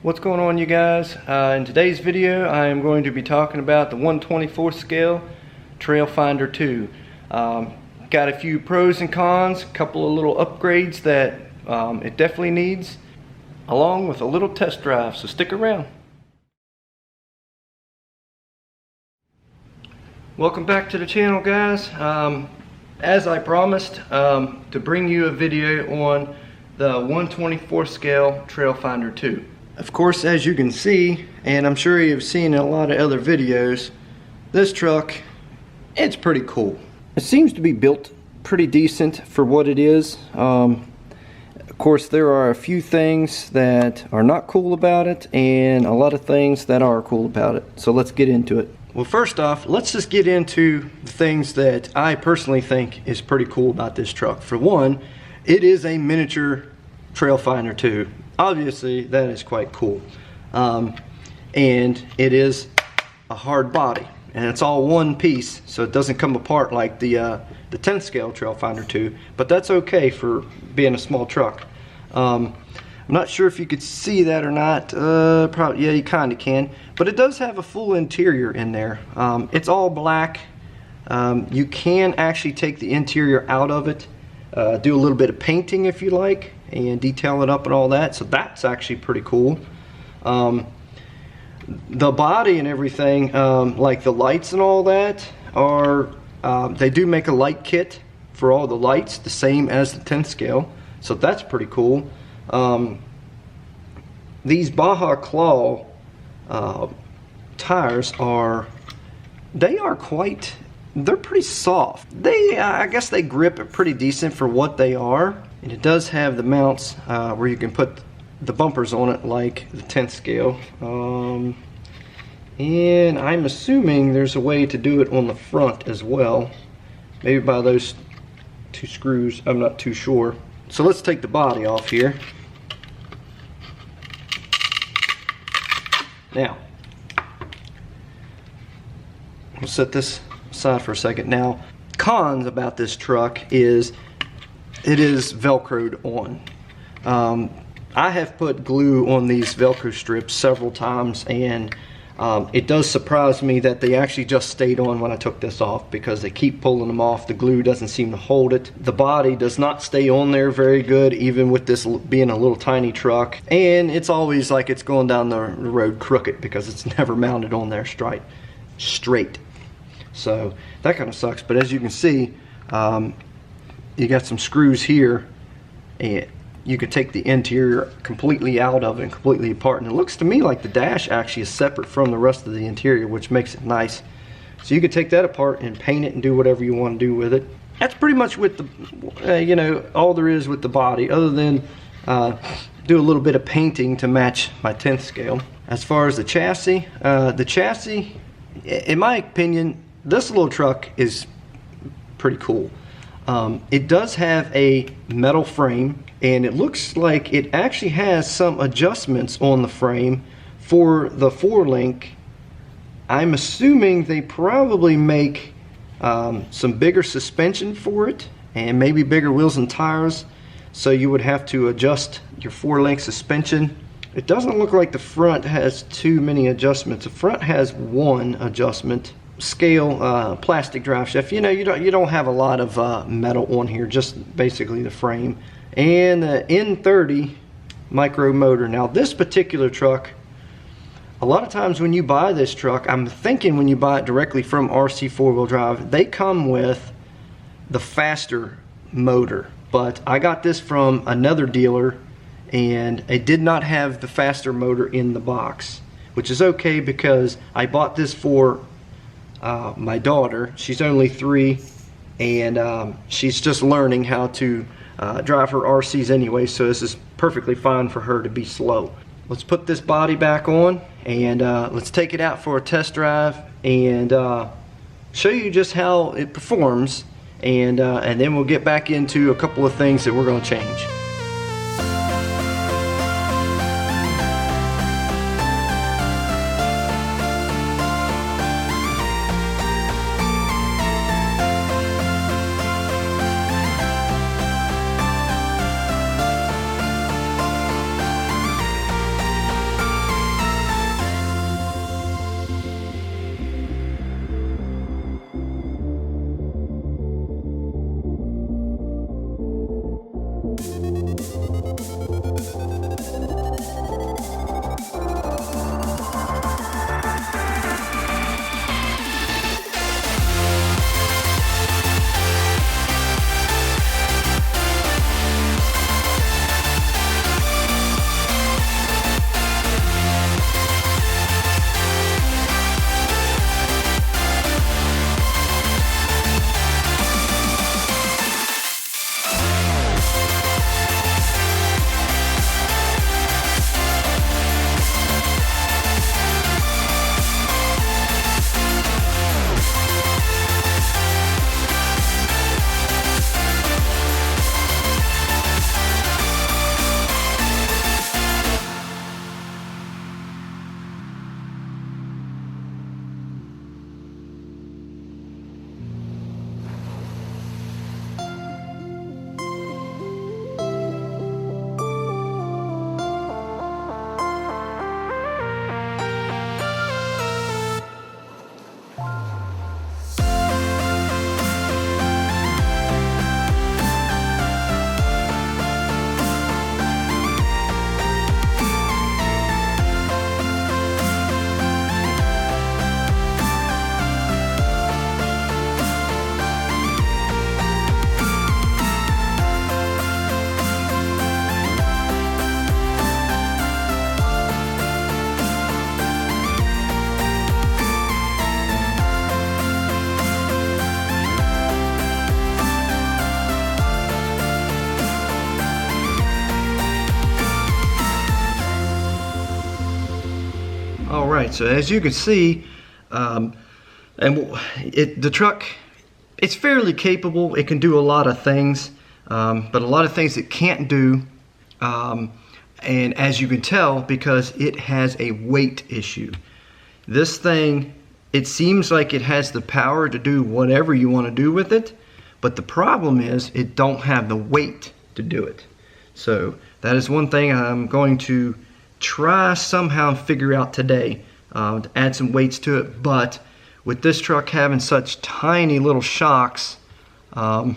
What's going on, you guys? In today's video I am going to be talking about the 1/24 scale Trail Finder 2. Got a few pros and cons, a couple of little upgrades that it definitely needs, along with a little test drive, so stick around. Welcome back to the channel, guys. As I promised, to bring you a video on the 1/24 scale Trail Finder 2. Of course, as you can see, and I'm sure you've seen in a lot of other videos, this truck, it's pretty cool. It seems to be built pretty decent for what it is. Of course, there are a few things that are not cool about it and a lot of things that are cool about it. So let's get into it. Well, first off, let's just get into the things that I personally think is pretty cool about this truck. For one, it is a miniature Trail Finder 2. Obviously, that is quite cool. And it is a hard body, and it's all one piece, so it doesn't come apart like the 10 scale Trail Finder 2, but that's okay for being a small truck. I'm not sure if you could see that or not. Probably, yeah, you kind of can, but it does have a full interior in there. It's all black. You can actually take the interior out of it, do a little bit of painting if you like, and detail it up and all that, so that's actually pretty cool. The body and everything, like the lights and all that, are they do make a light kit for all the lights, the same as the 10 scale, so that's pretty cool. These Baja Claw tires they're pretty soft. I guess they grip pretty decent for what they are. And it does have the mounts where you can put the bumpers on it like the 10th scale. And I'm assuming there's a way to do it on the front as well. Maybe by those two screws, I'm not too sure. So let's take the body off here. Now, we'll set this aside for a second. Now, cons about this truck is it is velcroed on. I have put glue on these Velcro strips several times, and it does surprise me that they actually just stayed on when I took this off, because they keep pulling them off. The glue doesn't seem to hold it. The body does not stay on there very good, even with this being a little tiny truck, and it's always like it's going down the road crooked because it's never mounted on there straight. So that kind of sucks. But as you can see, you got some screws here, and you could take the interior completely out of it and completely apart, and it looks to me like the dash actually is separate from the rest of the interior, which makes it nice. So you could take that apart and paint it and do whatever you want to do with it. That's pretty much with the you know, all there is with the body, other than do a little bit of painting to match my 10th scale. As far as the chassis, in my opinion, this little truck is pretty cool. It does have a metal frame, and it looks like it actually has some adjustments on the frame for the 4-link. I'm assuming they probably make some bigger suspension for it, and maybe bigger wheels and tires, so you would have to adjust your 4-link suspension. It doesn't look like the front has too many adjustments. The front has one adjustment. Scale plastic drive shaft. You know, you don't have a lot of metal on here, just basically the frame and the N30 micro motor. Now this particular truck, a lot of times when you buy this truck, I'm thinking when you buy it directly from RC4WD Drive, they come with the faster motor, but I got this from another dealer and it did not have the faster motor in the box, which is okay because I bought this for my daughter. She's only 3, and she's just learning how to drive her RCs anyway, so this is perfectly fine for her to be slow. Let's put this body back on, and let's take it out for a test drive and show you just how it performs, and then we'll get back into a couple of things that we're going to change. All right, so as you can see, the truck, it's fairly capable. It can do a lot of things, but a lot of things it can't do. And as you can tell, because it has a weight issue. This thing, it seems like it has the power to do whatever you want to do with it, but the problem is it don't have the weight to do it. So that is one thing I'm going to try somehow and figure out today, to add some weights to it. But with this truck having such tiny little shocks, I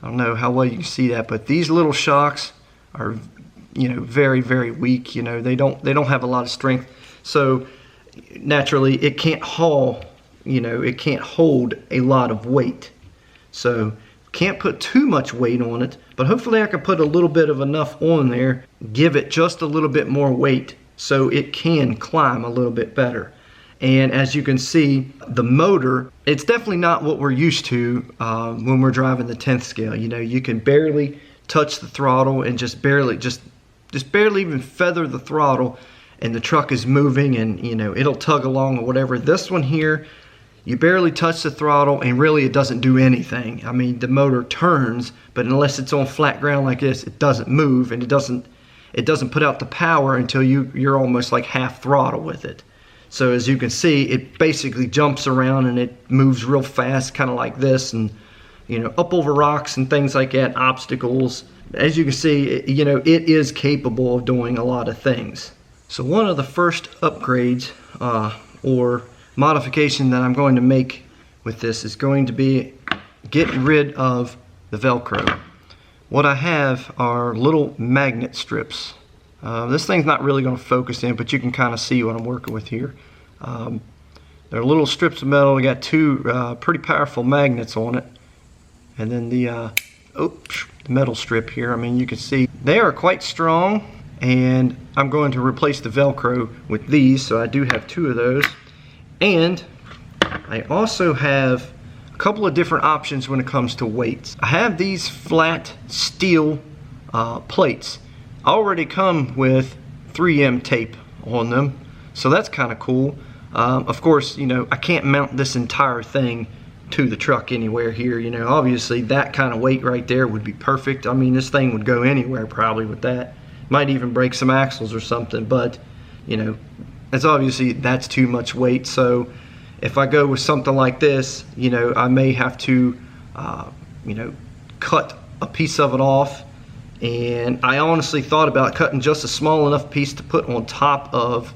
don't know how well you can see that, but these little shocks are, you know, very, very weak. You know, they don't have a lot of strength, so naturally it can't haul, you know, it can't hold a lot of weight. So can't put too much weight on it, but hopefully I can put a little bit of enough on there, give it just a little bit more weight so it can climb a little bit better. And as you can see, the motor, it's definitely not what we're used to when we're driving the 10th scale. You know, you can barely touch the throttle and just barely even feather the throttle, and the truck is moving, and you know, it'll tug along or whatever. This one here, you barely touch the throttle and really it doesn't do anything. I mean, the motor turns, but unless it's on flat ground like this, it doesn't move, and it doesn't put out the power until you're almost like half throttle with it. So as you can see, it basically jumps around and it moves real fast, kind of like this, and you know, up over rocks and things like that, obstacles. As you can see, you know, it is capable of doing a lot of things. So one of the first upgrades or modification that I'm going to make with this is going to be getting rid of the Velcro. What I have are little magnet strips. This thing's not really going to focus in, but you can kind of see what I'm working with here. They're little strips of metal. They got two pretty powerful magnets on it, and then the metal strip here. I mean, you can see they are quite strong, and I'm going to replace the Velcro with these, so I do have two of those. And I also have a couple of different options when it comes to weights. I have these flat steel plates. Already come with 3M tape on them, so that's kind of cool. Of course, you know, I can't mount this entire thing to the truck anywhere here. You know, obviously that kind of weight right there would be perfect. I mean, this thing would go anywhere probably with that. Might even break some axles or something, but you know, that's too much weight. So if I go with something like this, you know, I may have to you know, cut a piece of it off. And I honestly thought about cutting just a small enough piece to put on top of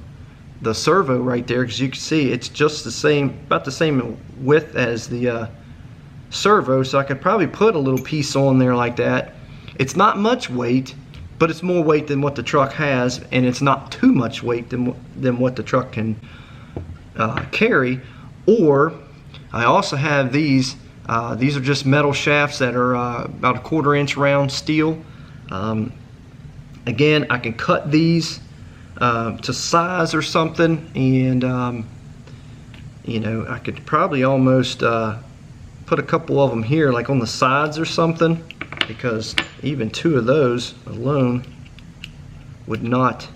the servo right there, because you can see it's just the same, about the same width as the servo, so I could probably put a little piece on there like that. It's not much weight, but it's more weight than what the truck has, and it's not too much weight than what the truck can carry. Or I also have these are just metal shafts that are about a 1/4 inch round steel. Again, I can cut these to size or something, and you know, I could probably almost put a couple of them here, like on the sides or something, because even two of those alone would not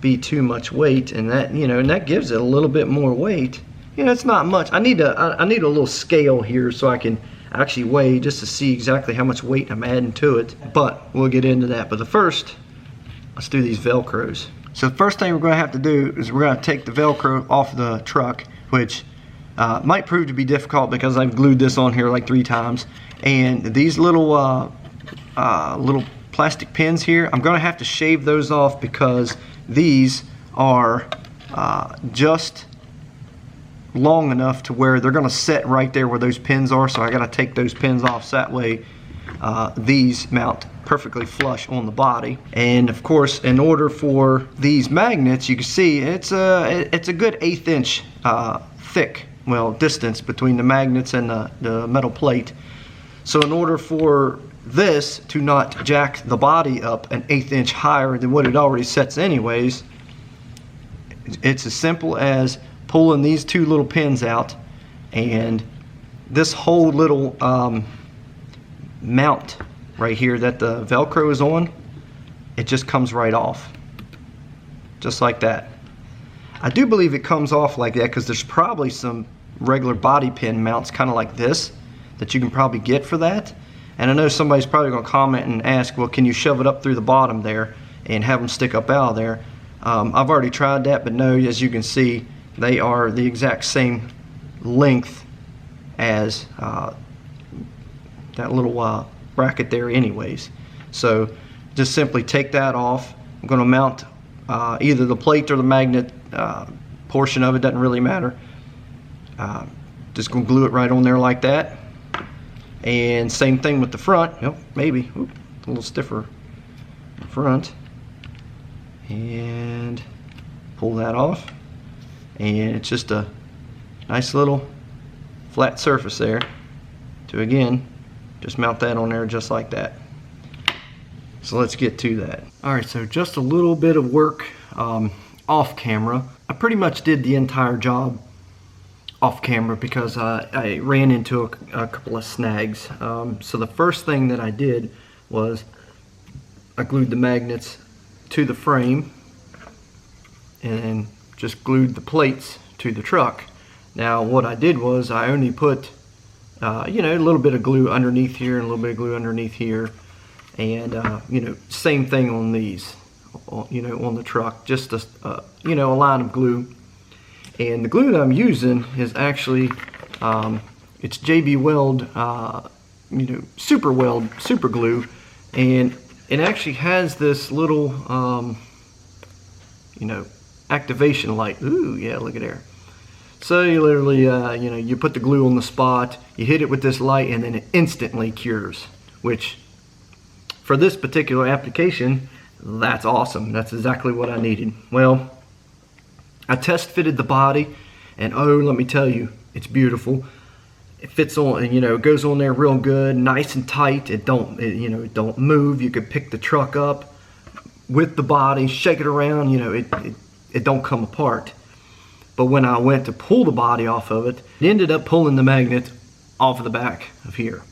be too much weight, and that, you know, and that gives it a little bit more weight. You know, it's not much. I need a little scale here so I can actually weigh, just to see exactly how much weight I'm adding to it, but we'll get into that. But first, let's do these Velcros. So the first thing we're going to have to do is we're going to take the Velcro off the truck, which might prove to be difficult because I've glued this on here like 3 times. And these little plastic pins here, I'm going to have to shave those off because these are just long enough to where they're going to set right there where those pins are. So I got to take those pins off, so that way these mount perfectly flush on the body. And of course, in order for these magnets, you can see it's a good 1/8 inch thick, well, distance between the magnets and the metal plate. So in order for this to not jack the body up an 1/8 inch higher than what it already sets anyways, it's as simple as pulling these 2 little pins out, and this whole little mount right here that the Velcro is on, it just comes right off, just like that. I do believe it comes off like that because there's probably some regular body pin mounts kind of like this that you can probably get for that. And I know somebody's probably going to comment and ask, well, can you shove it up through the bottom there and have them stick up out of there? I've already tried that, but no, as you can see, they are the exact same length as that little bracket there anyways. So just simply take that off. I'm going to mount either the plate or the magnet portion of it, doesn't really matter. Just going to glue it right on there like that. And same thing with the front. Oh, maybe a little stiffer in the front. And pull that off. And it's just a nice little flat surface there to, again, just mount that on there just like that. So let's get to that. Alright, so just a little bit of work off camera. I pretty much did the entire job off camera because I ran into a couple of snags. So the first thing that I did was I glued the magnets to the frame and then just glued the plates to the truck. Now what I did was I only put you know, a little bit of glue underneath here and a little bit of glue underneath here, and you know, same thing on these, you know, on the truck, just a you know, a line of glue. And the glue that I'm using is actually it's JB Weld you know, super glue, and it actually has this little you know, activation light. Ooh, yeah, look at there. So you literally you know, you put the glue on the spot, you hit it with this light, and then it instantly cures, which for this particular application, that's awesome. That's exactly what I needed. Well, I test fitted the body, and oh, let me tell you, it's beautiful. It fits on, you know, it goes on there real good, nice and tight. You know, it don't move. You could pick the truck up with the body, shake it around. You know, it don't come apart. But when I went to pull the body off of it, it ended up pulling the magnet off of the back of here.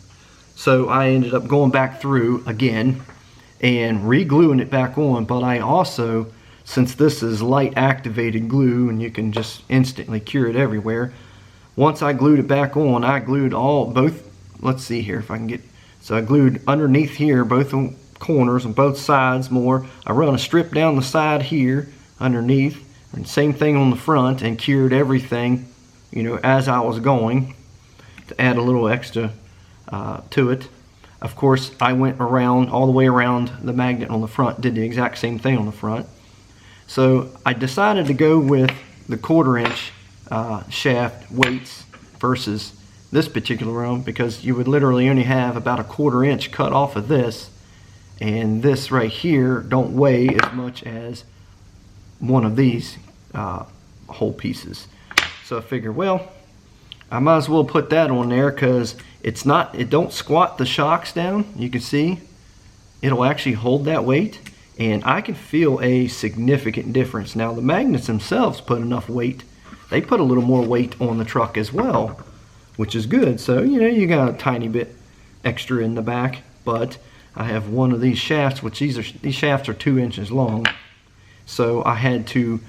So I ended up going back through again and re-gluing it back on. But I also, since this is light activated glue and you can just instantly cure it everywhere, once I glued it back on, I glued both, let's see here if I can get, so I glued underneath here, both corners on both sides more. I run a strip down the side here underneath, and same thing on the front, and cured everything, you know, as I was going to add a little extra to it. Of course, I went around, all the way around the magnet on the front, did the exact same thing on the front. So I decided to go with the 1/4 inch shaft weights versus this particular one, because you would literally only have about a 1/4 inch cut off of this, and this right here don't weigh as much as one of these whole pieces. So I figured, well, I might as well put that on there because it don't squat the shocks down. You can see it'll actually hold that weight, and I can feel a significant difference. Now the magnets themselves put enough weight. They put a little more weight on the truck as well, which is good. So, you know, you got a tiny bit extra in the back, but I have one of these shafts, which these shafts are 2 inches long. So I had to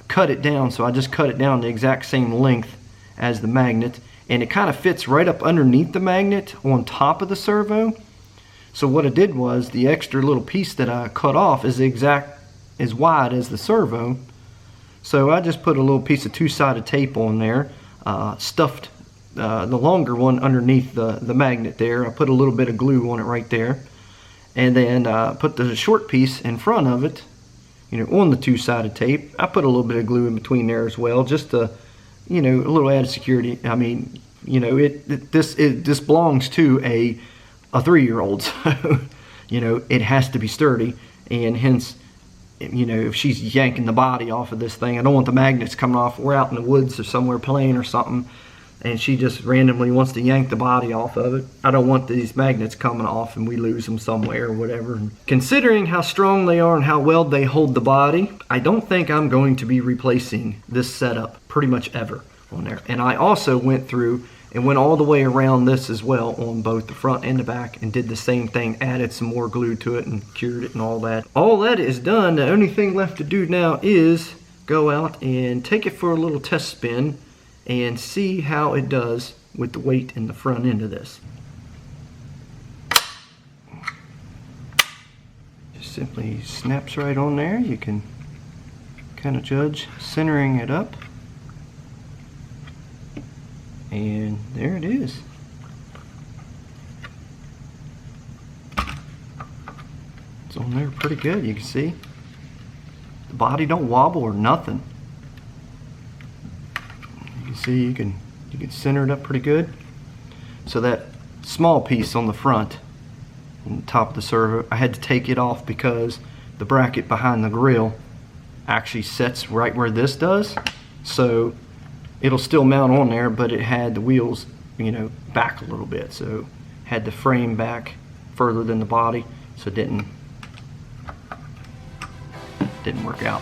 cut it down. So I just cut it down the exact same length as the magnet, and it kind of fits right up underneath the magnet on top of the servo. So what I did was, the extra little piece that I cut off is as wide as the servo. So I just put a little piece of 2-sided tape on there, stuffed the longer one underneath the magnet there. I put a little bit of glue on it right there, and then put the short piece in front of it, you know, on the 2-sided tape. I put a little bit of glue in between there as well, just to, you know, a little added security. I mean, you know, this belongs to a 3-year-old, so, you know, it has to be sturdy, and hence, you know, if she's yanking the body off of this thing, I don't want the magnets coming off. We're out in the woods or somewhere playing or something, and she just randomly wants to yank the body off of it. I don't want these magnets coming off and we lose them somewhere or whatever. And considering how strong they are and how well they hold the body, I don't think I'm going to be replacing this setup pretty much ever on there. And I also went through and went all the way around this as well on both the front and the back, and did the same thing, added some more glue to it and cured it and all that. All that is done. The only thing left to do now is go out and take it for a little test spin and see how it does with the weight in the front end of this. Just simply snaps right on there. You can kind of judge centering it up, and there it is. It's on there pretty good. You can see the body don't wobble or nothing. You can see you can center it up pretty good. So that small piece on the front, on the top of the servo, I had to take it off because the bracket behind the grill actually sets right where this does. So it'll still mount on there, but it had the wheels, you know, back a little bit. So had the frame back further than the body, so it didn't work out.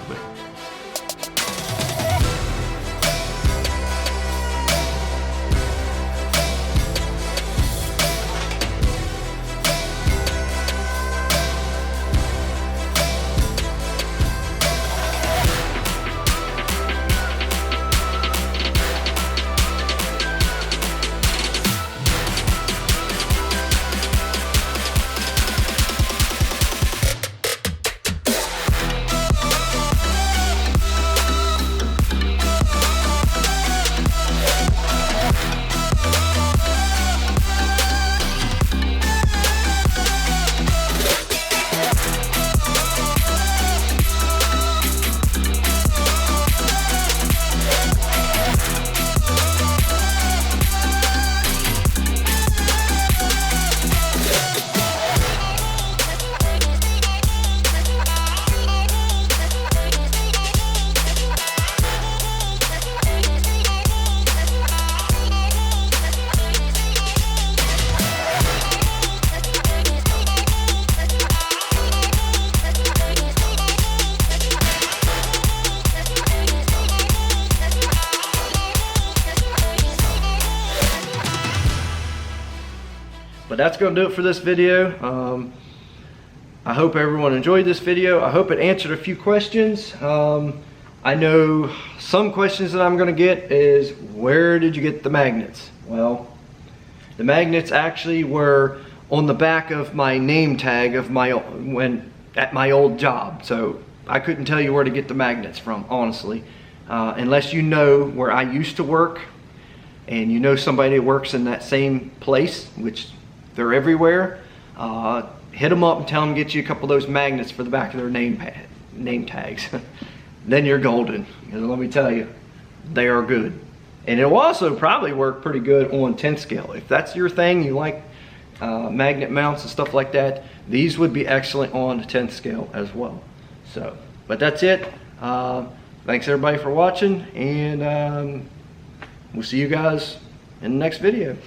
But that's going to do it for this video. I hope everyone enjoyed this video. I hope it answered a few questions. I know some questions that I'm going to get is, where did you get the magnets? Well, the magnets actually were on the back of my name tag of at my old job. So I couldn't tell you where to get the magnets from, honestly, unless you know where I used to work and you know somebody that works in that same place, which they're everywhere. Hit them up and tell them to get you a couple of those magnets for the back of their name tags. Then you're golden. Because let me tell you, they are good. And it'll also probably work pretty good on 10 scale. If that's your thing, you like magnet mounts and stuff like that, these would be excellent on 10 scale as well. So, but that's it. Thanks everybody for watching, and we'll see you guys in the next video.